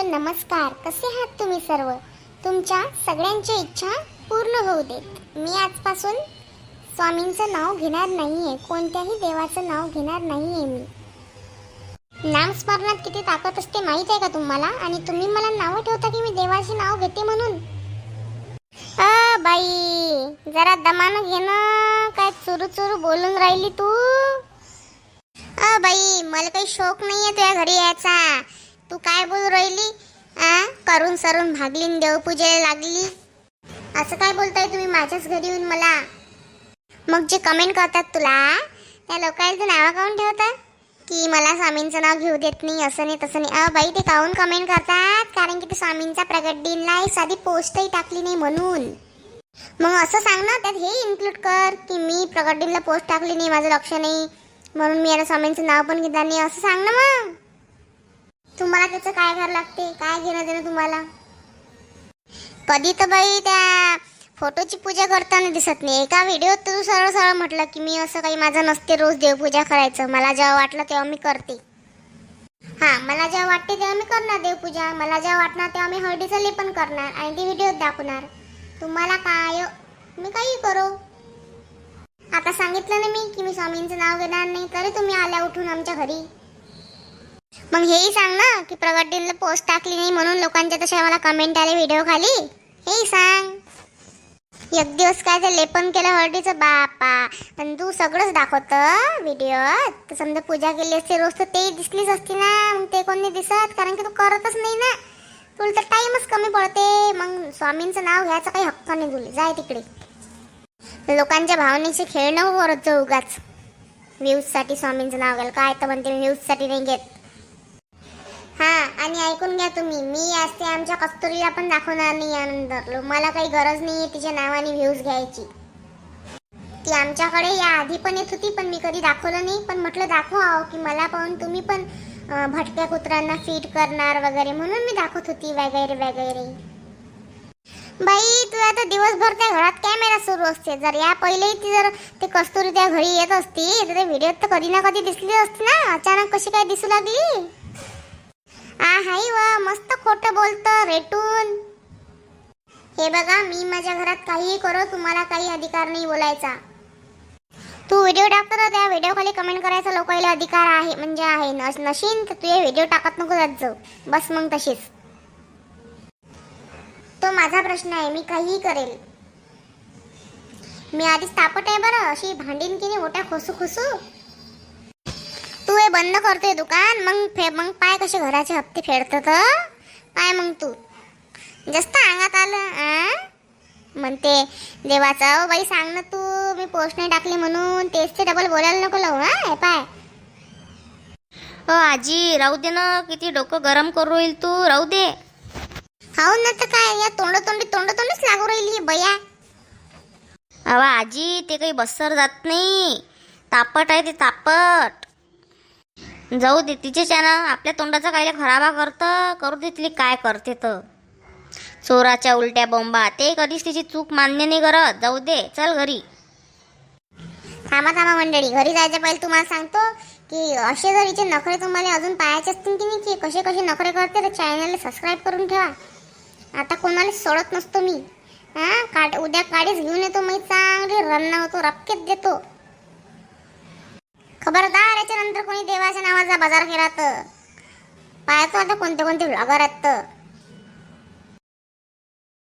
नमस्कार. कसे आहात तुम्ही सर्व? तुमच्या सगळ्यांच्या इच्छा पूर्ण होऊ देत. मी आजपासून स्वामींचं नाव घेणार नाहीये, कोणत्याही देवाचं नाव घेणार नाहीये. मी नामस्मरणात किती ताकद असते माहित आहे का तुम्हाला? आणि तुम्ही मला नाव ठेवता की मी देवाचे नाव घेते म्हणून. बाई जरा दमानं घे ना, काय चुरू चुरू बोलून राहिली तू? बाई मला काही शौक नाहीये तुझ्या घरी यायचा. तू काय बोलू राहिली? करून सरून भागलीन देवपूजेला लागली, असं काय बोलताय तुम्ही माझ्याच घरी येऊन मला? मग जे कमेंट करतात तुला त्या लोकांचं नाव काऊन ठेवतात की मला स्वामींचं नाव घेऊ देत नाही, असं नाही तसं नाही? बाई ते काऊन कमेंट करतात? कारण की ते स्वामींचा प्रगट दिनला एक साधी पोस्टही टाकली नाही म्हणून. मग असं सांग ना, त्यात हे इन्क्लूड कर की मी प्रगट दिनला पोस्ट टाकली नाही, माझं लक्ष नाही म्हणून मी आता स्वामींचं नाव पण घेतलं नाही, असं सांग ना. मग तुम्हाला त्याचं काय करावं लागते? काय घेणं देणं तुम्हाला? कधी तर बाई त्या फोटोची पूजा करताना दिसत नाही. एका व्हिडिओत तू सरळ सरळ म्हटलं की मी असं काही माझं नसते रोज देवपूजा करायचं, मला जेव्हा वाटलं तेव्हा मी करते. मला जेव्हा वाटते तेव्हा मी करणार देवपूजा, मला जेव्हा वाटणार तेव्हा मी हळदीचं लेपन करणार आणि ते व्हिडिओत दाखवणार. तुम्हाला काय मी काही करू? आता सांगितलं ना मी की मी स्वामींचं नाव घेणार नाही, तरी तुम्ही आल्या उठून आमच्या घरी. मग हेही सांग ना की प्रगट दिनला पोस्ट टाकली नाही म्हणून लोकांच्या तशा मला कमेंट आले व्हिडिओ खाली, हेही सांग. एक दिवस काय ते लेपन केलं हळदीचं बापा, पण तू सगळंच दाखवतं व्हिडिओत. तर समजा पूजा केली असते रोज तर ते दिसलीच असती ना. मग ते कोण नाही दिसत कारण की तू करतच नाही ना, तुला तर टाइमच कमी पडते. मग स्वामींचं नाव घ्यायचं काही हक्क नाही तुला, जाय तिकडे. लोकांच्या भावनेचे खेळ नको करत जाऊ उगाच व्ह्यूजसाठी. स्वामींचं नाव घ्यायला काय तर म्हणते व्ह्यूजसाठी नाही घेत. आणि ऐकून घ्या तुम्ही, मी असते आमच्या कस्तुरीला पण दाखवणार नाही यानंतर. मला काही गरज नाही तिच्या नावाने व्ह्यूज घ्यायची. ती आमच्याकडे या आधी पण येत होती पण मी कधी दाखवलं नाही. पण म्हटलं दाखवावं की मला पाहून तुम्ही पण भटक्या कुत्र्यांना फीड करणार वगैरे, म्हणून मी दाखवत होती वगैरे वगैरे. बाई तू आता दिवसभर त्या घरात कॅमेरा सुरू असते. जर या पहिलेही ती जर ते कस्तुरी त्या घरी येत असती तर त्या व्हिडिओत तर कधी ना कधी दिसली असती ना. अचानक कशी काय दिसू लागली? हाय वा मस्त खोटं बोलतं रेटून. हे बघा मी माझ्या घरात काहीही करो, तुम्हाला काही अधिकार नाही बोलायचा. तू व्हिडिओ टाकतो तर त्या व्हिडिओ खाली कमेंट करायचा लोकांना अधिकार आहे, म्हणजे आहे. नशीन तर तू हे व्हिडिओ टाकत नको जात जाऊ, बस मग तशीच. तो माझा प्रश्न आहे, मी काहीही करेल. मी आधीच तापट आहे बरं, अशी भांडीन की नाही मोठ्या खोसू खोसू. तू हे बंद करतोय दुकान, मग पाय कसे घराचे हप्ते फेडतात पाय. मग तू जास्त अंगात आलं म्हणते देवाचा. बाई सांग ना तू, मी पोस्ट नाही टाकली म्हणून तेच ते डबल बोलायला नको लावू. हे पाय आजी राहू दे ना, किती डोकं गरम करू राहील तू, राहू दे. हाऊ ना तर काय, या तोंडच लागू राहिली बया. आजी ते काही बस्सर जात नाही, तापट आहे ते तापट. जाऊ दे तिचे त्यानं आपल्या तोंडाचा काय खराबा करतं, करू दे तिला काय करते तर. चोराच्या उलट्या बोंबा, ते कधीच तिची चूक मान्य नाही करत. जाऊ दे, चल घरी. थांबा मंडळी, घरी जायच्या पहिले तुम्हाला सांगतो की असे जर हिचे नखरे तुम्हाला अजून पाहायचे असतील की नाही की कसे कसे नखरे करते तर चॅनलला सबस्क्राईब करून ठेवा. आता कोणाला सोडत नसतो मी. उद्या काडीच घेऊन येतो, मी चांगली रन्ना होतो, रपकेत देतो. खबरदार याच्यानंतर कोणी देवाच्या नावाचा बाजार केला तर पाहतो आता कोणते कोणते व्लॉगर आहेत तर.